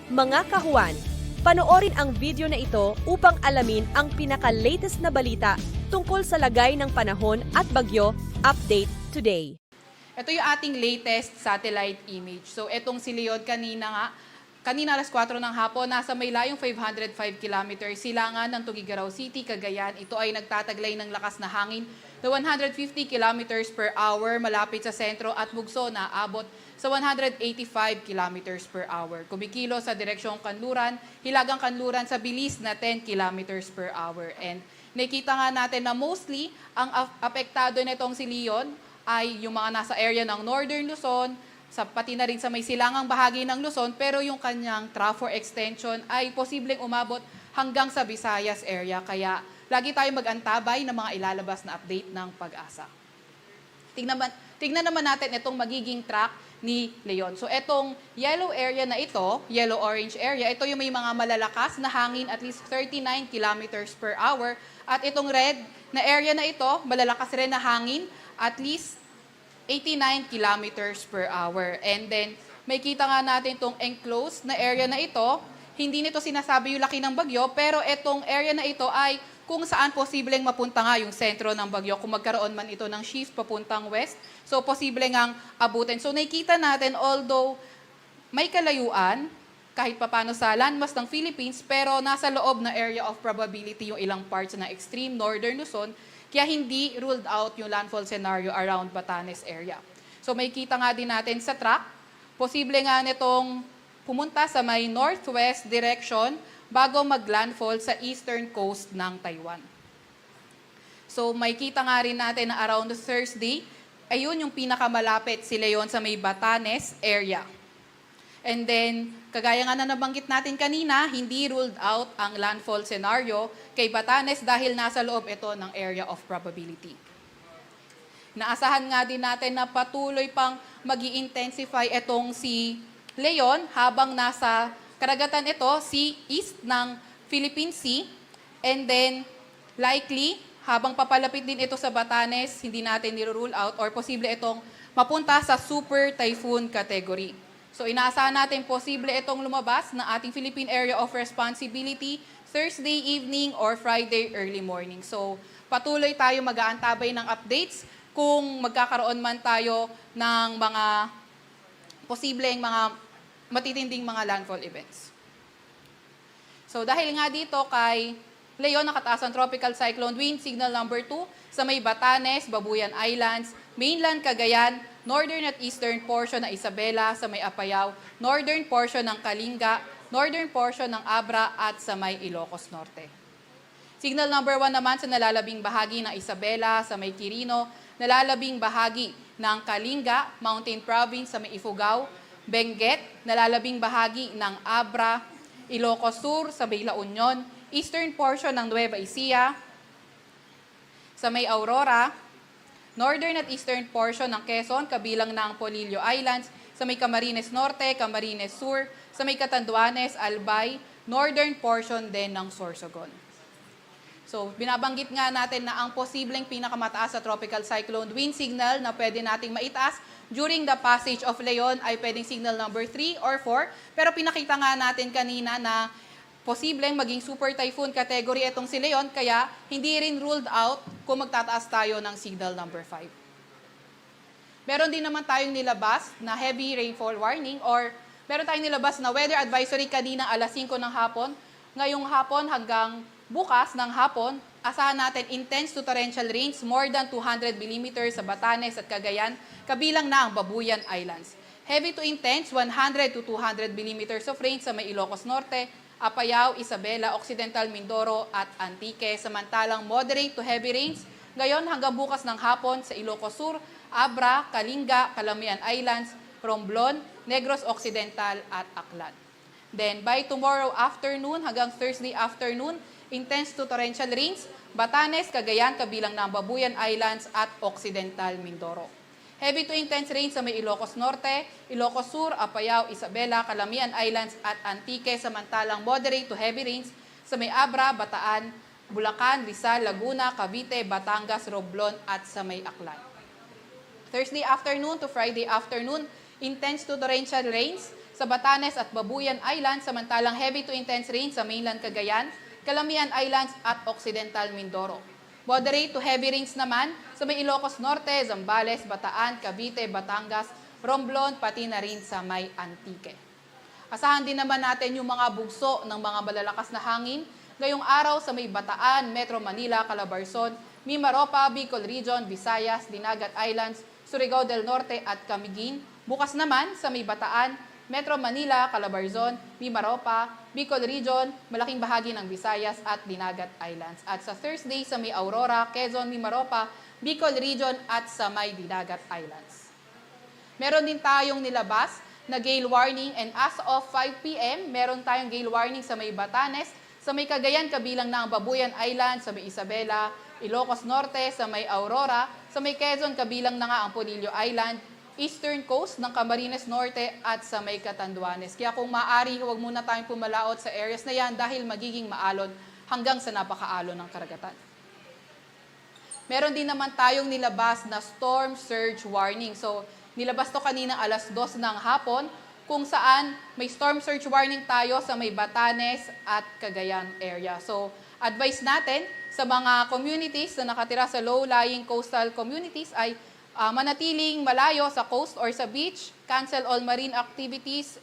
Mga kahuan, panoorin ang video na ito upang alamin ang pinaka-latest na balita tungkol sa lagay ng panahon at bagyo. Update today. Ito yung ating latest satellite image. So itong si Leon kanina alas 4 ng hapon, nasa may layong 505 kilometers silangan ng Tuguegarao City, Cagayan. Ito ay nagtataglay ng lakas na hangin na 150 kilometers per hour malapit sa sentro at bugso na abot sa 185 kilometers per hour. Kumikilo sa direksyong Kanluran, Hilagang Kanluran sa bilis na 10 kilometers per hour. And nakita nga natin na mostly ang apektado nitong si Leon ay yung mga nasa area ng Northern Luzon, pati na rin sa may silangang bahagi ng Luzon, pero yung kanyang trough or extension ay posibleng umabot hanggang sa Visayas area. Kaya lagi tayo mag-antabay ng mga ilalabas na update ng Pag-asa. Tignan naman natin itong magiging track ni Leon. So itong yellow area na ito, yellow-orange area, ito yung may mga malalakas na hangin at least 39 kilometers per hour. At itong red na area na ito, malalakas rin na hangin at least 89 kilometers per hour. And then, may kita nga natin itong enclosed na area na ito. Hindi nito sinasabi yung laki ng bagyo, pero itong area na ito ay kung saan posibleng mapunta nga yung sentro ng bagyo kung magkaroon man ito ng shift papuntang west. So, posible ngang abutin. So, nakikita natin, although may kalayuan, kahit papano sa landmass ng Philippines, pero nasa loob na area of probability yung ilang parts na extreme northern Luzon, kaya hindi ruled out yung landfall scenario around Batanes area. So, may kita nga din natin sa track, posible nga nitong pumunta sa may northwest direction bago mag-landfall sa eastern coast ng Taiwan. So may kita nga rin natin na around Thursday, ayun yung pinakamalapit si Leon sa may Batanes area. And then, kagaya nga na nabanggit natin kanina, hindi ruled out ang landfall scenario kay Batanes dahil nasa loob ito ng area of probability. Naasahan nga din natin na patuloy pang mag-i-intensify itong si Leon habang nasa karagatan ito, east ng Philippine Sea, and then likely, habang papalapit din ito sa Batanes, hindi natin nirule out or posible itong mapunta sa super typhoon category. So inaasahan natin posible itong lumabas ng ating Philippine Area of Responsibility Thursday evening or Friday early morning. So patuloy tayo mag-aantabay ng updates kung magkakaroon man tayo ng mga posibleng mga matitinding mga landfall events. So dahil nga dito kay Leon, nakataas ang tropical cyclone wind signal number 2 sa may Batanes, Babuyan Islands, mainland Cagayan, northern at eastern portion ng Isabela sa may Apayao, northern portion ng Kalinga, northern portion ng Abra at sa may Ilocos Norte. Signal number 1 naman sa nalalabing bahagi ng Isabela sa may Quirino, nalalabing bahagi ng Kalinga, Mountain Province sa may Ifugao, Benguet, nalalabing bahagi ng Abra, Ilocos Sur sa may La Union, eastern portion ng Nueva Ecija, sa may Aurora, northern at eastern portion ng Quezon, kabilang na ang Polillo Islands, sa may Camarines Norte, Camarines Sur, sa may Catanduanes, Albay, northern portion din ng Sorsogon. So, binabanggit nga natin na ang posibleng pinakamataas sa tropical cyclone wind signal na pwede nating maitaas during the passage of Leon ay pwedeng signal number 3 or 4. Pero pinakita nga natin kanina na posibleng maging super typhoon category itong si Leon, kaya hindi rin ruled out kung magtataas tayo ng signal number 5. Meron din naman tayong nilabas na heavy rainfall warning or meron tayong nilabas na weather advisory kanina alas 5 ng hapon. Ngayong hapon hanggang bukas ng hapon, asahan natin intense to torrential rains more than 200 mm sa Batanes at Cagayan, kabilang na ang Babuyan Islands. Heavy to intense, 100 to 200 mm of rain sa may Ilocos Norte, Apayao, Isabela, Occidental Mindoro at Antique. Samantalang moderate to heavy rains, ngayon hanggang bukas ng hapon sa Ilocos Sur, Abra, Kalinga, Calamian Islands, Romblon, Negros Occidental at Aklan. Then by tomorrow afternoon hanggang Thursday afternoon, intense to torrential rains, Batanes, Cagayan, kabilang ng Babuyan Islands at Occidental Mindoro. Heavy to intense rains sa may Ilocos Norte, Ilocos Sur, Apayao, Isabela, Calamian Islands at Antique, samantalang moderate to heavy rains sa may Abra, Bataan, Bulacan, Rizal, Laguna, Cavite, Batangas, Romblon at sa may Aklan. Thursday afternoon to Friday afternoon, intense to torrential rains sa Batanes at Babuyan Islands, samantalang heavy to intense rain sa mainland Cagayan, Calamian Islands at Occidental Mindoro. Moderate to heavy rains naman sa may Ilocos Norte, Zambales, Bataan, Cavite, Batangas, Romblon, pati na rin sa may Antique. Asahan din naman natin yung mga bugso ng mga malalakas na hangin ngayong araw sa may Bataan, Metro Manila, Calabarzon, Mimaropa, Bicol Region, Visayas, Dinagat Islands, Surigao del Norte at Camiguin. Bukas naman sa may Bataan, Metro Manila, Calabarzon, Mimaropa, Bicol Region, malaking bahagi ng Visayas at Dinagat Islands. At sa Thursday sa may Aurora, Quezon, Mimaropa, Bicol Region at sa may Dinagat Islands. Meron din tayong nilabas na gale warning and as of 5 p.m., meron tayong gale warning sa may Batanes, sa may Cagayan kabilang na ang Babuyan Island, sa may Isabela, Ilocos Norte, sa may Aurora, sa may Quezon kabilang na nga ang Polillo Island, Eastern Coast ng Camarines Norte at sa may Catanduanes. Kaya kung maaari, huwag muna tayong pumalaot sa areas na yan dahil magiging maalon hanggang sa napakaalon ng karagatan. Meron din naman tayong nilabas na storm surge warning. So, nilabas to kanina alas 2 ng hapon kung saan may storm surge warning tayo sa may Batanes at Cagayan area. So, advice natin sa mga communities na nakatira sa low-lying coastal communities ay manatiling malayo sa coast or sa beach, cancel all marine activities,